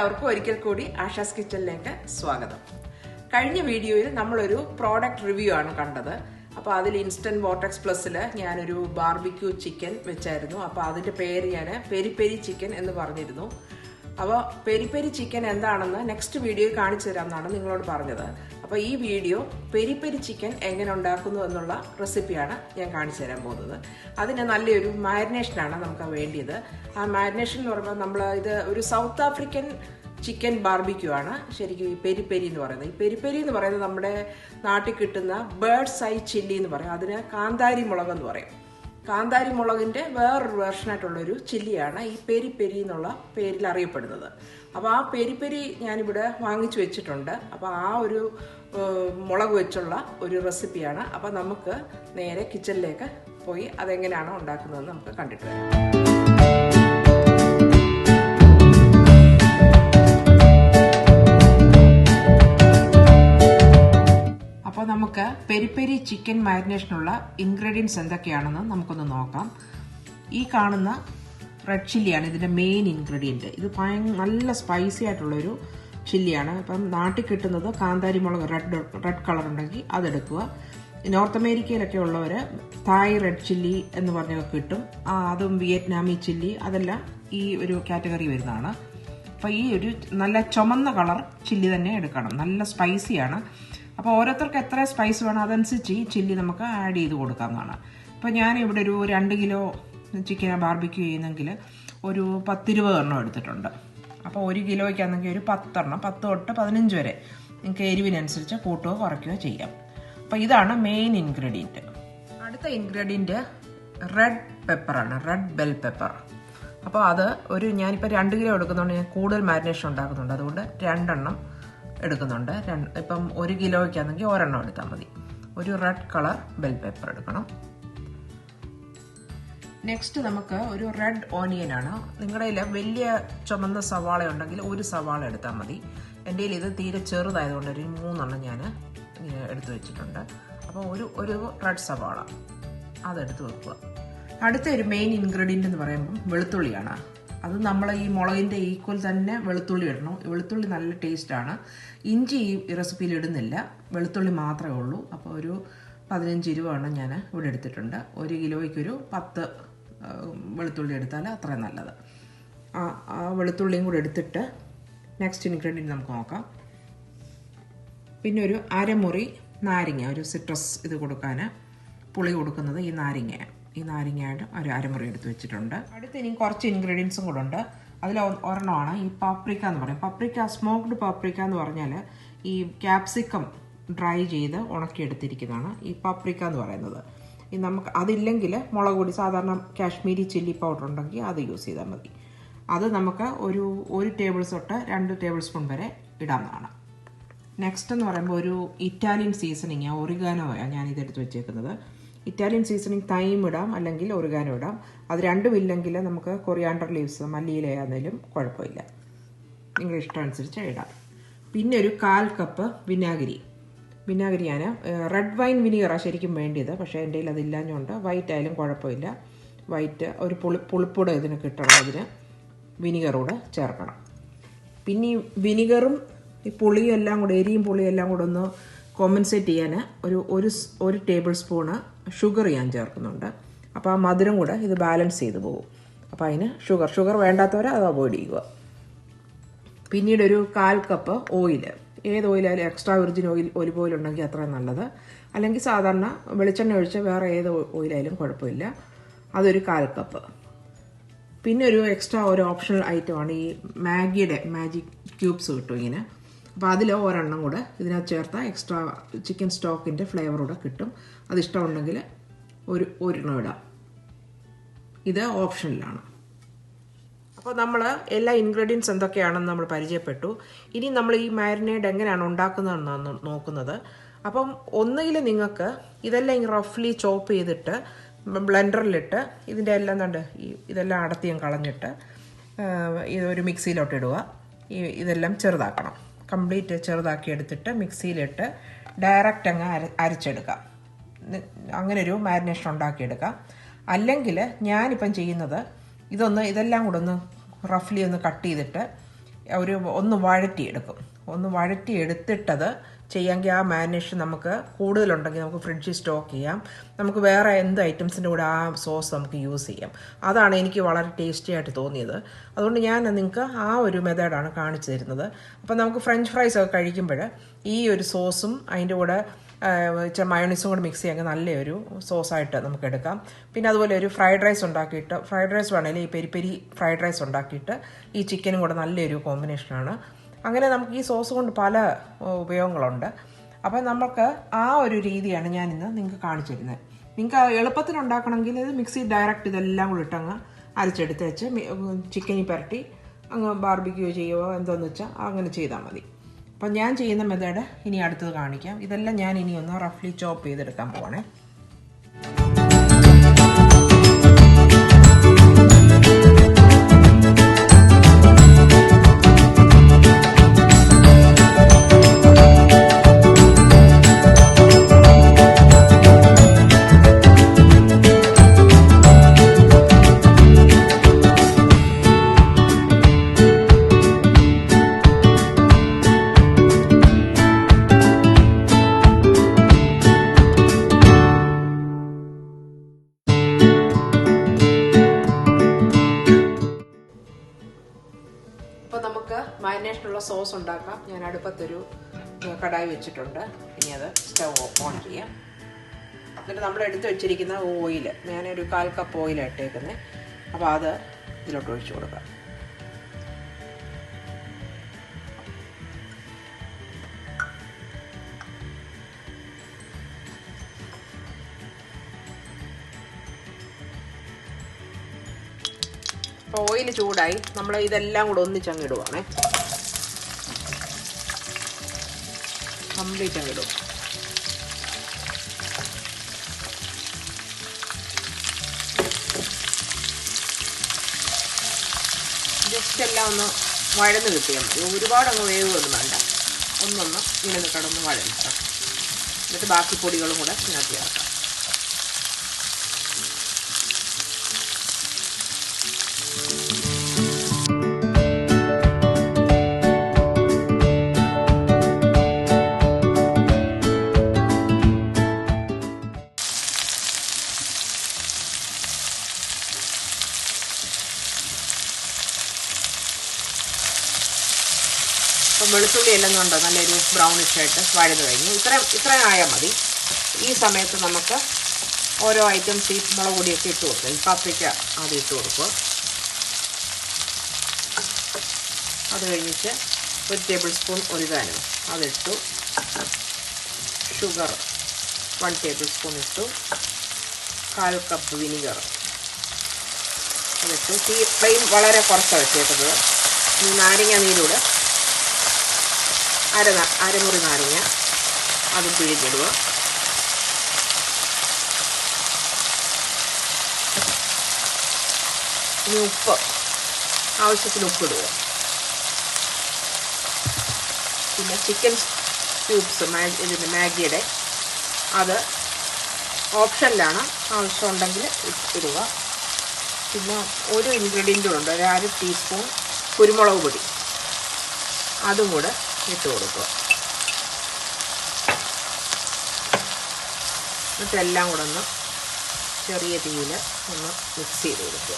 എല്ലാവർക്കും ഒരിക്കൽ കൂടി ആഷാസ് കിച്ചണിലേക്ക് സ്വാഗതം. കഴിഞ്ഞ വീഡിയോയിൽ നമ്മളൊരു പ്രോഡക്റ്റ് റിവ്യൂ ആണ് കണ്ടത്. അപ്പോൾ അതിൽ ഇൻസ്റ്റന്റ് വോർട്ടെക്സ് പ്ലസ്സിൽ ഞാനൊരു ബാർബിക്യൂ ചിക്കൻ വെച്ചായിരുന്നു. അപ്പോൾ അതിൻ്റെ പേര് ഞാൻ പെരി-പെരി ചിക്കൻ എന്ന് പറഞ്ഞിരുന്നു. അപ്പോൾ പെരി-പെരി ചിക്കൻ എന്താണെന്ന് നെക്സ്റ്റ് വീഡിയോയിൽ കാണിച്ചു തരാമെന്നാണ് നിങ്ങളോട് പറഞ്ഞത്. അപ്പോൾ ഈ വീഡിയോ പെരി-പെരി ചിക്കൻ എങ്ങനെ ഉണ്ടാക്കുന്നു എന്നുള്ള റെസിപ്പിയാണ് ഞാൻ കാണിച്ചു തരാൻ പോകുന്നത്. അതിന് നല്ലൊരു മാരിനേഷനാണ് നമുക്ക് വേണ്ടിയത്. ആ മാരിനേഷൻ എന്ന് പറയുമ്പോൾ നമ്മൾ ഇത് ഒരു സൗത്ത് ആഫ്രിക്കൻ ചിക്കൻ ബാർബിക്യൂ ആണ് ശരിക്കും ഈ പെരി-പെരി എന്ന് പറയുന്നത്. ഈ പെരി-പെരി എന്ന് പറയുന്നത് നമ്മുടെ നാട്ടിൽ കിട്ടുന്ന ബേർഡ്സ് ഐ ചില്ലി എന്ന് പറയും. അതിന് കാന്താരി മുളക് എന്ന് പറയും. കാന്താരി മുളകിൻ്റെ വേറൊരു വേർഷനായിട്ടുള്ളൊരു ചില്ലിയാണ് ഈ പെരി-പെരി എന്നുള്ള പേരിൽ അറിയപ്പെടുന്നത്. അപ്പോൾ ആ പെരി-പെരി ഞാനിവിടെ വാങ്ങിച്ചു വെച്ചിട്ടുണ്ട്. അപ്പോൾ ആ ഒരു മുളക് വെച്ചുള്ള ഒരു റെസിപ്പിയാണ്. അപ്പോൾ നമുക്ക് നേരെ കിച്ചണിലേക്ക് പോയി അതെങ്ങനെയാണോ ഉണ്ടാക്കുന്നതെന്ന് നമുക്ക് കണ്ടിട്ട് വരാം. അപ്പോൾ നമുക്ക് പെരി-പെരി ചിക്കൻ മാരിനേഷനുള്ള ഇൻഗ്രീഡിയൻസ് എന്തൊക്കെയാണെന്ന് നമുക്കൊന്ന് നോക്കാം. ഈ കാണുന്ന റെഡ് ചില്ലിയാണ് ഇതിൻ്റെ മെയിൻ ഇൻഗ്രീഡിയൻറ്റ്. ഇത് നല്ല സ്പൈസി ആയിട്ടുള്ളൊരു ചില്ലിയാണ്. ഇപ്പം നാട്ടിൽ കിട്ടുന്നത് കാന്താരി മുളക് റെഡ് കളർ ഉണ്ടെങ്കിൽ അതെടുക്കുക. നോർത്ത് അമേരിക്കയിലൊക്കെ ഉള്ളവർ തായ് റെഡ് ചില്ലി എന്ന് പറഞ്ഞൊക്കെ കിട്ടും. അതും വിയറ്റ്നാമി ചില്ലി അതെല്ലാം ഈ ഒരു കാറ്റഗറി വരുന്നതാണ്. അപ്പോൾ ഈ ഒരു നല്ല ചുമന്ന കളർ ചില്ലി തന്നെ എടുക്കണം. നല്ല സ്പൈസിയാണ്. അപ്പോൾ ഓരോരുത്തർക്ക് എത്ര സ്പൈസ് വേണം അതനുസരിച്ച് ഈ ചില്ലി നമുക്ക് ആഡ് ചെയ്ത് കൊടുക്കാവുന്നതാണ്. ഇപ്പോൾ ഞാനിവിടെ ഒരു 2 കിലോ ചിക്കനെ ബാർബിക്യൂ ചെയ്യുന്നെങ്കിൽ ഒരു 10-20 എണ്ണം എടുത്തിട്ടുണ്ട്. അപ്പോൾ 1 കിലോയ്ക്കാണെങ്കിൽ ഒരു 10 എണ്ണം, 10 തൊട്ട് 15 വരെ നിങ്ങൾക്ക് എരിവിനനുസരിച്ച് കൂട്ടുകയോ കുറയ്ക്കുകയോ ചെയ്യാം. അപ്പോൾ ഇതാണ് മെയിൻ ഇൻഗ്രീഡിയൻറ്റ്. അടുത്ത ഇൻഗ്രീഡിയൻറ്റ് റെഡ് പെപ്പറാണ്, റെഡ് ബെൽ പെപ്പർ. അപ്പോൾ അത് ഞാനിപ്പോൾ 2 കിലോ എടുക്കുന്നതുകൊണ്ട് ഞാൻ കൂടുതൽ മാരിനേഷൻ ഉണ്ടാക്കുന്നുണ്ട്. അതുകൊണ്ട് 2 എണ്ണം എടുക്കുന്നുണ്ട്. ഇപ്പം 1 കിലോയ്ക്കാണെങ്കിൽ 1 എണ്ണം എടുത്താൽ മതി. ഒരു റെഡ് കളർ ബെൽ പെപ്പർ എടുക്കണം. നെക്സ്റ്റ് നമുക്ക് ഒരു റെഡ് ഓണിയൻ ആണ്. നിങ്ങളുടെ കയ്യിൽ വലിയ ചുമന്ന സവാള ഉണ്ടെങ്കിൽ 1 സവാള എടുത്താൽ മതി. എൻ്റെ കയ്യിൽ ഇത് തീരെ ചെറുതായതുകൊണ്ട് ഒരു 3 എണ്ണം ഞാൻ എടുത്തു വെച്ചിട്ടുണ്ട്. അപ്പോൾ ഒരു റെഡ് സവാള അതെടുത്ത് വെക്കുക. അടുത്ത ഒരു മെയിൻ ഇൻഗ്രീഡിയൻ്റ് എന്ന് പറയുമ്പോൾ വെളുത്തുള്ളിയാണ്. അത് നമ്മൾ ഈ മുളകിൻ്റെ ഈക്വൽ തന്നെ വെളുത്തുള്ളി ഇടണം. വെളുത്തുള്ളി നല്ല ടേസ്റ്റാണ്. ഇഞ്ചി ഈ റെസിപ്പിയിൽ ഇടുന്നില്ല, വെളുത്തുള്ളി മാത്രമേ ഉള്ളൂ. അപ്പോൾ ഒരു 15-20 എണ്ണം ഞാൻ ഇവിടെ എടുത്തിട്ടുണ്ട്. 1 കിലോയ്ക്കൊരു 10 വെളുത്തുള്ളി എടുത്താൽ അത്രയും നല്ലത്. ആ വെളുത്തുള്ളിയും കൂടെ എടുത്തിട്ട് നെക്സ്റ്റ് ഇൻഗ്രീഡിയൻറ്റ് നമുക്ക് നോക്കാം. പിന്നെ ഒരു അരമുറി നാരങ്ങ, ഒരു സിട്രസ് ഇത് കൊടുക്കാൻ പുളി കൊടുക്കുന്നത് ഈ നാരങ്ങയായിട്ട് ഒരു അരമുറി എടുത്ത് വെച്ചിട്ടുണ്ട്. അടുത്ത് ഇനി കുറച്ച് ഇൻഗ്രീഡിയൻസും കൂടെ ഉണ്ട്. അതിൽ ഒരെണ്ണമാണ് ഈ പാപ്രിക്ക എന്ന് പറയും. പാപ്രിക്ക, സ്മോക്ഡ് പാപ്രിക്ക എന്ന് പറഞ്ഞാൽ ഈ ക്യാപ്സിക്കം ഡ്രൈ ചെയ്ത് ഉണക്കിയെടുത്തിരിക്കുന്നതാണ് ഈ പാപ്രിക്ക എന്ന് പറയുന്നത്. ഈ നമുക്ക് അതില്ലെങ്കിൽ മുളക് പൊടി, സാധാരണ കാശ്മീരി ചില്ലി പൗഡർ ഉണ്ടെങ്കിൽ അത് യൂസ് ചെയ്താൽ മതി. അത് നമുക്ക് ഒരു 1 ടേബിൾ തൊട്ട് 2 ടേബിൾ സ്പൂൺ വരെ ഇടാവുന്നതാണ്. നെക്സ്റ്റ് എന്ന് പറയുമ്പോൾ ഒരു ഇറ്റാലിയൻ സീസണിങ്, ഒറിഗാനോയാണ് ഞാനിതെടുത്ത് വെച്ചേക്കുന്നത്. ഇറ്റാലിയൻ സീസണിങ് തൈം ഇടാം, അല്ലെങ്കിൽ ഒറിഗാനോ ഇടാം. അത് രണ്ടും ഇല്ലെങ്കിൽ നമുക്ക് കൊറിയാണ്ടർ ലീവ്സ്, മല്ലിയിലയാണെങ്കിലും കുഴപ്പമില്ല, നിങ്ങളുടെ ഇഷ്ടം അനുസരിച്ച് ഇടാം. പിന്നെ ഒരു 1/4 കപ്പ് വിനാഗിരി ഞാൻ റെഡ് വൈൻ വിനീഗറാണ് ശരിക്കും വേണ്ടിയത്. പക്ഷേ എൻ്റെ കയ്യിൽ അതില്ലാഞ്ഞുകൊണ്ട് വൈറ്റ് ആയാലും കുഴപ്പമില്ല. വൈറ്റ് ഒരു പുളിപ്പൂടെ ഇതിന് കിട്ടണം. അതിന് വിനീഗറൂടെ ചേർക്കണം. പിന്നെ ഈ വിനീഗറും ഈ പുളിയും എല്ലാം കൂടെ, എരിയും പുളിയും എല്ലാം കൂടെ ഒന്ന് കോമ്പൻസേറ്റ് ചെയ്യാൻ ഒരു ടേബിൾ സ്പൂണ് ഷുഗർ ഞാൻ ചേർക്കുന്നുണ്ട്. അപ്പോൾ ആ മധുരം കൂടെ ഇത് ബാലൻസ് ചെയ്ത് പോകും. അപ്പോൾ അതിന് ഷുഗർ വേണ്ടാത്തവരെ അത് അവോയ്ഡ് ചെയ്യുക. പിന്നീട് ഒരു 1/4 കപ്പ് ഓയിൽ, ഏത് ഓയിലായാലും എക്സ്ട്രാ വിർജിൻ ഒലിവ് ഓയിൽ ഉണ്ടെങ്കിൽ അത്ര നല്ലത്. അല്ലെങ്കിൽ സാധാരണ വെളിച്ചെണ്ണ ഒഴിച്ച് വേറെ ഏത് ഓയിലായാലും കുഴപ്പമില്ല. അതൊരു 1/4 കപ്പ്. പിന്നെ ഒരു എക്സ്ട്രാ ഒരു ഓപ്ഷണൽ ഐറ്റമാണ് ഈ മാജിക് ക്യൂബ്സ് കിട്ടും ഇങ്ങനെ. അപ്പോൾ അതിൽ 1 എണ്ണം കൂടെ ഇതിനകത്ത് ചേർത്താൽ എക്സ്ട്രാ ചിക്കൻ സ്റ്റോക്കിൻ്റെ ഫ്ലേവറൂടെ കിട്ടും. അതിഷ്ടമുണ്ടെങ്കിൽ ഒരു എണ്ണം ഇടാം. ഇത് ഓപ്ഷനിലാണ്. അപ്പോൾ നമ്മൾ എല്ലാ ഇൻഗ്രീഡിയൻസ് എന്തൊക്കെയാണെന്ന് നമ്മൾ പരിചയപ്പെട്ടു. ഇനി നമ്മൾ ഈ മാരിനേഡ് എങ്ങനെയാണ് ഉണ്ടാക്കുന്നതെന്നാണ് നോക്കുന്നത്. അപ്പം ഒന്നുകിൽ നിങ്ങൾക്ക് ഇതെല്ലാം ഇങ്ങനെ റഫ്ലി ചോപ്പ് ചെയ്തിട്ട് ബ്ലെൻഡറിലിട്ട് ഇതിൻ്റെ എല്ലാം ഇതെല്ലാം അടത്തിയും കളഞ്ഞിട്ട് ഇതൊരു മിക്സിയിലോട്ട് ഇടുക. ഇതെല്ലാം ചെറുതാക്കണം, കംപ്ലീറ്റ് ചെറുതാക്കി എടുത്തിട്ട് മിക്സിയിലിട്ട് ഡയറക്റ്റ് അങ്ങ് അരച്ചെടുക്കാം. അങ്ങനെ ഒരു മാരിനേഷൻ ഉണ്ടാക്കിയെടുക്കാം. അല്ലെങ്കിൽ ഞാനിപ്പം ചെയ്യുന്നത് ഇതെല്ലാം കൂടെ ഒന്ന് റഫ്ലി ഒന്ന് കട്ട് ചെയ്തിട്ട് ഒന്ന് വഴറ്റിയെടുക്കും. ഒന്ന് വഴറ്റിയെടുത്തിട്ടത് ചെയ്യാമെങ്കിൽ ആ മാരിനേഷൻ നമുക്ക് കൂടുതലുണ്ടെങ്കിൽ നമുക്ക് ഫ്രിഡ്ജിൽ സ്റ്റോക്ക് ചെയ്യാം. നമുക്ക് വേറെ എന്ത് ഐറ്റംസിൻ്റെ കൂടെ ആ സോസ് നമുക്ക് യൂസ് ചെയ്യാം. അതാണ് എനിക്ക് വളരെ ടേസ്റ്റി ആയിട്ട് തോന്നിയത്. അതുകൊണ്ട് ഞാൻ നിങ്ങൾക്ക് ആ ഒരു മെത്തേഡാണ് കാണിച്ചു തരുന്നത്. അപ്പോൾ നമുക്ക് ഫ്രഞ്ച് ഫ്രൈസ് ഒക്കെ കഴിക്കുമ്പോൾ ഈ ഒരു സോസും അതിൻ്റെ കൂടെ മയോണൈസും കൂടെ മിക്സ് ചെയ്യാമെങ്കിൽ നല്ലൊരു സോസായിട്ട് നമുക്ക് എടുക്കാം. പിന്നെ അതുപോലെ ഒരു ഫ്രൈഡ് റൈസ് ഉണ്ടാക്കിയിട്ട്, ഫ്രൈഡ് റൈസ് വേണമെങ്കിൽ ഈ പെരി ഫ്രൈഡ് റൈസ് ഉണ്ടാക്കിയിട്ട് ഈ ചിക്കനും കൂടെ നല്ലൊരു കോമ്പിനേഷനാണ്. അങ്ങനെ നമുക്ക് ഈ സോസ് കൊണ്ട് പല ഉപയോഗങ്ങളുണ്ട്. അപ്പം നമുക്ക് ആ ഒരു രീതിയാണ് ഞാനിന്ന് നിങ്ങൾക്ക് കാണിച്ചു തരുന്നത്. നിങ്ങൾക്ക് എളുപ്പത്തിൽ ഉണ്ടാക്കണമെങ്കിൽ ഇത് മിക്സി ഡയറക്റ്റ് ഇതെല്ലാം കൂടി ഇട്ടങ്ങ് അരച്ചെടുത്ത് വെച്ച് ചിക്കനിൽ പുരട്ടി അങ്ങ് ബാർബിക്യൂ ചെയ്യുകയോ എന്തോന്ന് വെച്ചാൽ അങ്ങനെ ചെയ്താൽ മതി. അപ്പം ഞാൻ ചെയ്യുന്ന മെത്തേഡ് ഇനി അടുത്തത് കാണിക്കാം. ഇതെല്ലാം ഞാൻ ഇനി ഒന്ന് റഫ്ലി ചോപ്പ് ചെയ്തെടുക്കാൻ പോകണേ. നമുക്ക് മാരിനേഷനുള്ള സോസ് ഉണ്ടാക്കാം. ഞാൻ അടുപ്പത്തൊരു കടായി വെച്ചിട്ടുണ്ട്. ഇനി അത് സ്റ്റവ് ഓൺ ചെയ്യാം. എന്നിട്ട് നമ്മൾ എടുത്ത് വെച്ചിരിക്കുന്ന ഓയിൽ, ഞാനൊരു 1/4 കപ്പ് ഓയിലാണ് ഇട്ടേക്കുന്നത്. അപ്പോൾ അത് ഇതിലോട്ട് ഒഴിച്ചു കൊടുക്കാം. അപ്പോൾ ഓയിൽ ചൂടായി, നമ്മൾ ഇതെല്ലാം കൂടെ ഒന്നിച്ചങ്ങ് ഇടുവാണേ. കംപ്ലീറ്റ് അങ്ങ് ഇടും. ജസ്റ്റ് എല്ലാം ഒന്ന് വഴന്ന് കിട്ടിയാൽ മതി. ഒരുപാട് അങ്ങ് വേവൊന്നും വേണ്ട. ഒന്നൊന്ന് ഇങ്ങനെ കിടന്ന് വഴന്നിട്ടാം. എന്നിട്ട് ബാക്കി പൊടികളും കൂടെ ഇതിനകത്ത് ചേർക്കാം. അപ്പം വെളുത്തുള്ളി എല്ലാം കണ്ടോ നല്ലൊരു ബ്രൗണിഷ് ആയിട്ട് വഴന്ന് കഴിഞ്ഞു. ഇത്രയും ആയാൽ മതി. ഈ സമയത്ത് നമുക്ക് ഓരോ ഐറ്റംസ് ഈ മുളക് പൊടിയൊക്കെ ഇട്ട് കൊടുക്കുക. ഈ പാപ്രിക്ക ആദ്യം ഇട്ട് കൊടുക്കുക. അത് കഴിഞ്ഞിട്ട് 1 ടേബിൾ സ്പൂൺ ഒരിഗാനോ അതിട്ടു. ഷുഗർ 1 ടേബിൾ സ്പൂൺ ഇട്ടു. 1/4 കപ്പ് വിനിഗർ അതിട്ടു. ഫ്ലെയിം വളരെ കുറച്ചാണ് വെച്ചേക്കുന്നത്. ഈ നാരങ്ങ നീരൂടെ അരമുറി നാരങ്ങ അതും പിഴിഞ്ഞിടുക. ഇനി ഉപ്പ്, ആവശ്യത്തിന് ഉപ്പിടുക. പിന്നെ ചിക്കൻ ക്യൂബ്സ് ഇതിൻ്റെ മാഗിയുടെ അത് ഓപ്ഷനിലാണ്, ആവശ്യമുണ്ടെങ്കിൽ ഇടുക. പിന്നെ ഒരു ഇൻഗ്രീഡിയൻറ്റും ഉണ്ട്, 1/2 ടീസ്പൂൺ കുരുമുളക് പൊടി, അതും കൂടെ ഇട്ട് കൊടുക്കുക. എന്നിട്ട് എല്ലാം കൂടെ ഒന്ന് ചെറിയ തീയിൽ ഒന്ന് മിക്സ് ചെയ്ത് കൊടുക്കുക.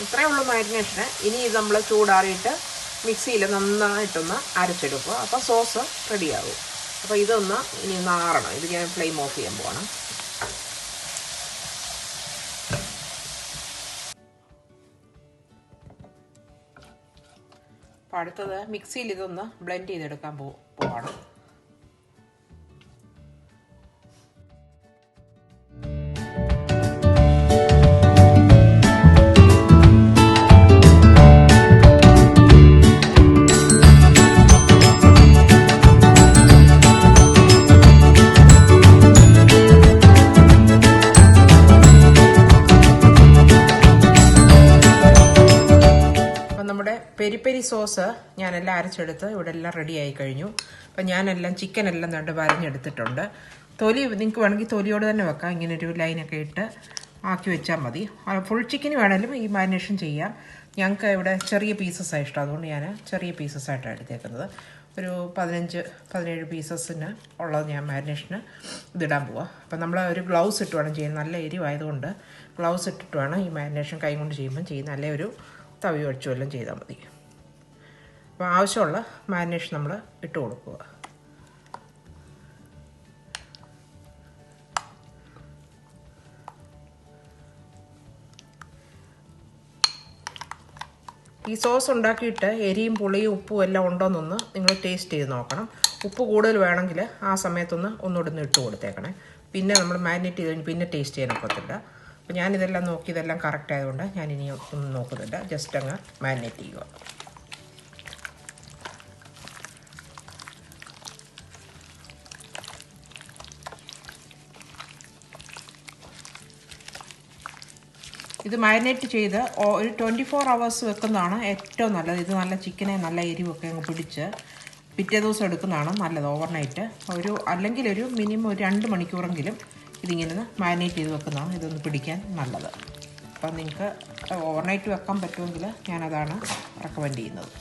ഇത്രയേ ഉള്ളൂ മാരിനേഷന്. ഇനി ഇത് നമ്മൾ ചൂടാറിയിട്ട് മിക്സിയിൽ നന്നായിട്ടൊന്ന് അരച്ചെടുക്കുക. അപ്പോൾ സോസ് റെഡിയാകും. അപ്പോൾ ഇതൊന്ന് ഇനി നാറണം. ഇത് ഞാൻ ഫ്ലെയിം ഓഫ് ചെയ്യാൻ പോകണം. അപ്പോൾ അടുത്തത് മിക്സിയിൽ ഇതൊന്ന് ബ്ലെൻഡ് ചെയ്തെടുക്കാൻ പോവാണ്. പെരി-പെരി സോസ് ഞാനെല്ലാം അരച്ചെടുത്ത് ഇവിടെ എല്ലാം റെഡി ആയി കഴിഞ്ഞു. അപ്പം ഞാനെല്ലാം ചിക്കനെല്ലാം നട്ട് വരഞ്ഞെടുത്തിട്ടുണ്ട്. തൊലി നിങ്ങൾക്ക് വേണമെങ്കിൽ തൊലിയോട് തന്നെ വെക്കാം. ഇങ്ങനെ ഒരു ലൈനൊക്കെ ഇട്ട് ആക്കി വെച്ചാൽ മതി. ഫുൾ ചിക്കന് വേണമെങ്കിലും ഈ മാരിനേഷൻ ചെയ്യാം. ഞങ്ങൾക്ക് ഇവിടെ ചെറിയ പീസസാണ് ഇഷ്ടം, അതുകൊണ്ട് ഞാൻ ചെറിയ പീസസായിട്ടാണ് എടുത്തേക്കുന്നത്. ഒരു 15-17 പീസസിന് ഉള്ളത് ഞാൻ മാരിനേഷന് ഇതിടാൻ പോവാം. അപ്പം നമ്മൾ ഒരു ഗ്ലൗസ് ഇട്ട് വേണം ചെയ്യാൻ. നല്ല എരിവായതുകൊണ്ട് ഗ്ലൗസ് ഇട്ടിട്ട് വേണം ഈ മാരിനേഷൻ കൈ കൊണ്ട് ചെയ്യുമ്പം ചെയ്യുന്ന. നല്ല ഒരു തവി ഒഴിച്ചു എല്ലാം ചെയ്താൽ മതി. അപ്പോൾ ആവശ്യമുള്ള മാരിനേഷൻ നമ്മൾ ഇട്ട് കൊടുക്കുക. ഈ സോസ് ഉണ്ടാക്കിയിട്ട് എരിയും പുളിയും ഉപ്പും എല്ലാം ഉണ്ടോയെന്നൊന്ന് നിങ്ങൾ ടേസ്റ്റ് ചെയ്ത് നോക്കണം. ഉപ്പ് കൂടുതൽ വേണമെങ്കിൽ ആ സമയത്തൊന്ന് ഒന്നുകൂടെ ഇട്ട് കൊടുത്തേക്കണേ. പിന്നെ നമ്മൾ മാരിനേറ്റ് ചെയ്ത് കഴിഞ്ഞ് പിന്നെ ടേസ്റ്റ് ചെയ്യാനൊക്കത്തില്ല. അപ്പോൾ ഞാനിതെല്ലാം നോക്കി ഇതെല്ലാം കറക്റ്റ് ആയതുകൊണ്ട് ഞാനിനി ഒന്നും നോക്കുന്നില്ല, ജസ്റ്റ് അങ്ങ് മാരിനേറ്റ് ചെയ്യുക. ഇത് മാരിനേറ്റ് ചെയ്ത് ഒരു 24 hours വെക്കുന്നതാണ് ഏറ്റവും നല്ലത്. ഇത് നല്ല ചിക്കനെ നല്ല എരിവൊക്കെ അങ്ങ് പിടിച്ച് പിറ്റേ ദിവസം എടുക്കുന്നതാണ് നല്ലത്. ഓവർനൈറ്റ് അല്ലെങ്കിൽ ഒരു മിനിമം ഒരു 2 മണിക്കൂറെങ്കിലും ഇതിങ്ങനെ മാരിനേറ്റ് ചെയ്ത് വെക്കുന്നതാണ് ഇതൊന്ന് പിടിക്കാൻ നല്ലത്. അപ്പം നിങ്ങൾക്ക് ഓവർനൈറ്റ് വെക്കാൻ പറ്റുമെങ്കിൽ ഞാനതാണ് റെക്കമെൻഡ് ചെയ്യുന്നത്.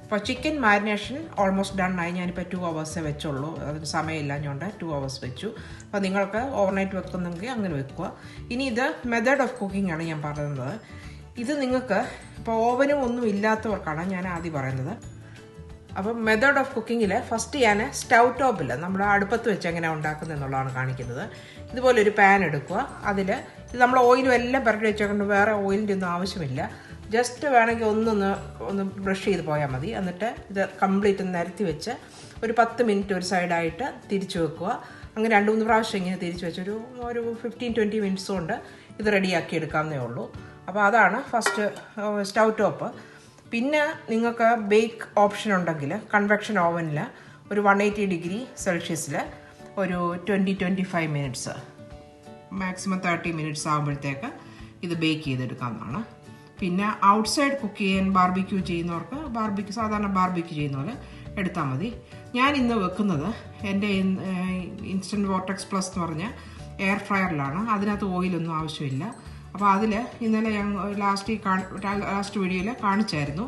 അപ്പോൾ ചിക്കൻ മാരിനേഷൻ ഓൾമോസ്റ്റ് ഡൺ ആയി. ഞാനിപ്പോൾ 2 hours വെച്ചുള്ളൂ, അതിന് സമയമില്ലാഞ്ഞുകൊണ്ട് 2 hours വെച്ചു. അപ്പോൾ നിങ്ങൾക്ക് ഓവർനൈറ്റ് വെക്കുന്നെങ്കിൽ അങ്ങനെ വെക്കുക. ഇനി ഇത് മെത്തേഡ് ഓഫ് കുക്കിംഗ് ആണ് ഞാൻ പറയുന്നത്. ഇത് നിങ്ങൾക്ക് ഇപ്പോൾ ഓവനും ഒന്നും ഇല്ലാത്തവർക്കാണ് ഞാൻ ആദ്യം പറയുന്നത്. അപ്പം മെത്തേഡ് ഓഫ് കുക്കിങ്ങിൽ ഫസ്റ്റ് ഞാൻ സ്റ്റൗ ടോപ്പിൽ നമ്മൾ അടുപ്പത്ത് വെച്ച് എങ്ങനെ ഉണ്ടാക്കുന്നത് എന്നുള്ളതാണ് കാണിക്കുന്നത്. ഇതുപോലെ ഒരു പാൻ എടുക്കുക. അതിൽ ഇത് നമ്മൾ ഓയിലും എല്ലാം പുരട്ടി വെച്ചുകൊണ്ട് വേറെ ഓയിലിൻ്റെ ഒന്നും ആവശ്യമില്ല. ജസ്റ്റ് വേണമെങ്കിൽ ഒന്ന് ബ്രഷ് ചെയ്ത് പോയാൽ മതി. എന്നിട്ട് ഇത് കംപ്ലീറ്റ് നിരത്തി വെച്ച് ഒരു 10 മിനിറ്റ് ഒരു സൈഡായിട്ട് തിരിച്ചു വെക്കുക. അങ്ങനെ 2-3 പ്രാവശ്യം ഇങ്ങനെ തിരിച്ചു വെച്ച് ഒരു 15-20 മിനിറ്റ്സ് കൊണ്ട് ഇത് റെഡിയാക്കി എടുക്കാവുന്നേ ഉള്ളൂ. അപ്പോൾ അതാണ് ഫസ്റ്റ് സ്റ്റൗ ടോപ്പ്. പിന്നെ നിങ്ങൾക്ക് ബേക്ക് ഓപ്ഷൻ ഉണ്ടെങ്കിൽ കൺവെക്ഷൻ ഓവനിൽ ഒരു 180 ഡിഗ്രി സെൽഷ്യസിൽ ഒരു 20-25 മിനിറ്റ്സ് മാക്സിമം 30 മിനിറ്റ്സ് ആകുമ്പോഴത്തേക്ക് ഇത് ബേക്ക് ചെയ്തെടുക്കാവുന്നതാണ്. പിന്നെ ഔട്ട്സൈഡ് കുക്ക് ചെയ്യാൻ ബാർബിക്യൂ ചെയ്യുന്നവർക്ക് സാധാരണ ബാർബിക്യൂ ചെയ്യുന്ന പോലെ എടുത്താൽ മതി. ഞാൻ ഇന്ന് വെക്കുന്നത് എൻ്റെ ഇൻസ്റ്റൻറ്റ് വോർട്ടെക്സ് പ്ലസ് എന്ന് പറഞ്ഞ എയർ ഫ്രയറിലാണ്. അതിനകത്ത് ഓയിലൊന്നും ആവശ്യമില്ല. അപ്പോൾ അതിൽ ഇന്നലെ ഞങ്ങൾ ലാസ്റ്റ് വീഡിയോയിൽ കാണിച്ചായിരുന്നു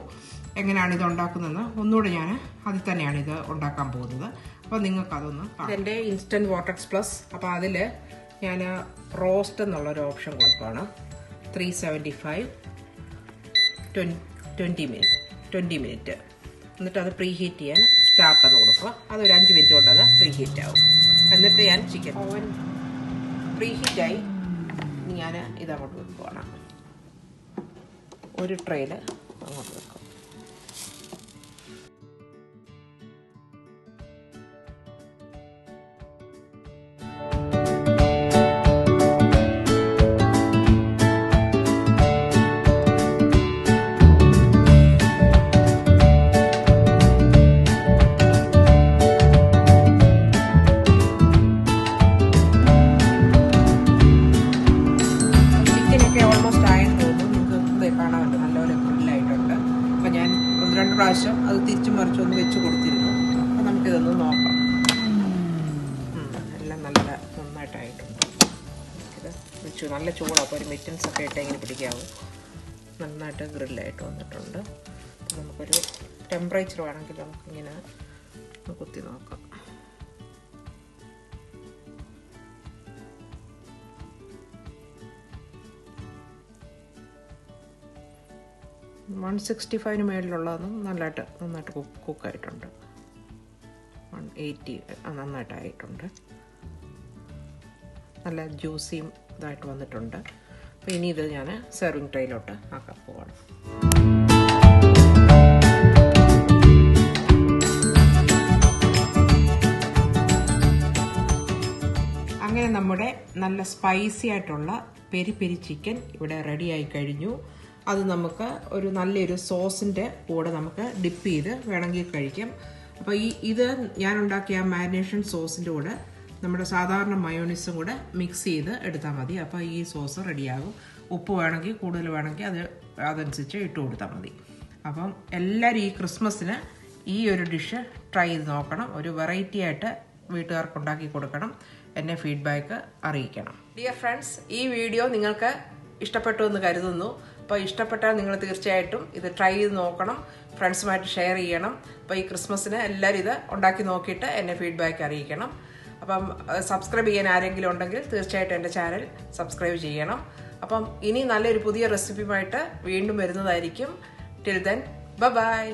എങ്ങനെയാണ് ഇത് ഉണ്ടാക്കുന്നതെന്ന്. ഒന്നുകൂടെ ഞാൻ അതിൽ തന്നെയാണ് ഇത് ഉണ്ടാക്കാൻ പോകുന്നത്. അപ്പോൾ നിങ്ങൾക്കതൊന്ന് എൻ്റെ ഇൻസ്റ്റൻറ്റ് വോർട്ടെക്സ് പ്ലസ്. അപ്പോൾ അതിൽ ഞാൻ റോസ്റ്റ് എന്നുള്ളൊരു ഓപ്ഷൻ കൊടുക്കുകയാണ്. 375 20 മിനിറ്റ്. എന്നിട്ട് അത് പ്രീ ഹീറ്റ് ചെയ്യാൻ സ്റ്റാർട്ട് ചെയ്ത് കൊടുക്കുക. അതൊരു 5 മിനിറ്റ് കൊണ്ട് അത് പ്രീ ഹീറ്റ് ആവും. എന്നിട്ട് ഞാൻ ചിക്കൻ ഓവൻ പ്രീ ഹീറ്റായി ഞാൻ ഇതങ്ങോട്ട് വെക്കുകയാണ്. ഒരു ട്രേയിൽ അങ്ങോട്ട് വെക്കും. പ്രാവശ്യം അത് തിരിച്ചും മറിച്ചും ഒന്ന് വെച്ച് കൊടുത്തിരുന്നു. അപ്പോൾ നമുക്കിതൊന്ന് നോക്കാം. എല്ലാം നന്നായിട്ടായിട്ടുണ്ട്. ഇത് വെച്ചു നല്ല ചൂടാണ്. അപ്പോൾ ഒരു മിറ്റൻസൊക്കെ ഇട്ട് ഇങ്ങനെ പിടിക്കാവും. നന്നായിട്ട് ഗ്രില്ലായിട്ട് വന്നിട്ടുണ്ട്. നമുക്കൊരു ടെമ്പറേച്ചർ വേണമെങ്കിൽ നമുക്കിങ്ങനെ കുത്തി നോക്കാം. $165 മേളിലുള്ളതും നന്നായിട്ട് കുക്കായിട്ടുണ്ട്. 180 നന്നായിട്ടായിട്ടുണ്ട്. നല്ല ജ്യൂസിയും ഇതായിട്ട് വന്നിട്ടുണ്ട്. അപ്പോൾ ഇനി ഇത് ഞാൻ സെർവിങ് ട്രേയിലോട്ട് ആക്കാൻ പോവാണ്. അങ്ങനെ നമ്മുടെ നല്ല സ്പൈസി ആയിട്ടുള്ള പെരി-പെരി ചിക്കൻ ഇവിടെ റെഡിയായി കഴിഞ്ഞു. അത് നമുക്ക് ഒരു നല്ലൊരു സോസിൻ്റെ കൂടെ നമുക്ക് ഡിപ്പ് ചെയ്ത് വേണമെങ്കിൽ കഴിക്കാം. അപ്പോൾ ഇത് ഞാൻ ഉണ്ടാക്കിയ മാരിനേഷൻ സോസിൻ്റെ കൂടെ നമ്മുടെ സാധാരണ മയോണൈസും കൂടെ മിക്സ് ചെയ്ത് എടുത്താൽ മതി. അപ്പോൾ ഈ സോസ് റെഡിയാകും. ഉപ്പ് വേണമെങ്കിൽ കൂടുതൽ വേണമെങ്കിൽ അതനുസരിച്ച് ഇട്ട് കൊടുത്താൽ മതി. അപ്പം എല്ലാവരും ഈ ക്രിസ്മസിന് ഈ ഒരു ഡിഷ് ട്രൈ ചെയ്ത് നോക്കണം. ഒരു വെറൈറ്റി ആയിട്ട് വീട്ടുകാർക്ക് ഉണ്ടാക്കി കൊടുക്കണം. എന്നെ ഫീഡ്ബാക്ക് അറിയിക്കണം. ഡിയർ ഫ്രണ്ട്സ്, ഈ വീഡിയോ നിങ്ങൾക്ക് ഇഷ്ടപ്പെട്ടു എന്ന് കരുതുന്നു. അപ്പോൾ ഇഷ്ടപ്പെട്ടാൽ നിങ്ങൾ തീർച്ചയായിട്ടും ഇത് ട്രൈ ചെയ്ത് നോക്കണം, ഫ്രണ്ട്സുമായിട്ട് ഷെയർ ചെയ്യണം. അപ്പോൾ ഈ ക്രിസ്മസിന് എല്ലാവരും ഇത് ഉണ്ടാക്കി നോക്കിയിട്ട് എന്നെ ഫീഡ്ബാക്ക് അറിയിക്കണം. അപ്പം സബ്സ്ക്രൈബ് ചെയ്യാൻ ആരെങ്കിലും ഉണ്ടെങ്കിൽ തീർച്ചയായിട്ടും എൻ്റെ ചാനൽ സബ്സ്ക്രൈബ് ചെയ്യണം. അപ്പം ഇനി നല്ലൊരു പുതിയ റെസിപ്പിയുമായിട്ട് വീണ്ടും വരുന്നതായിരിക്കും. Till then, by.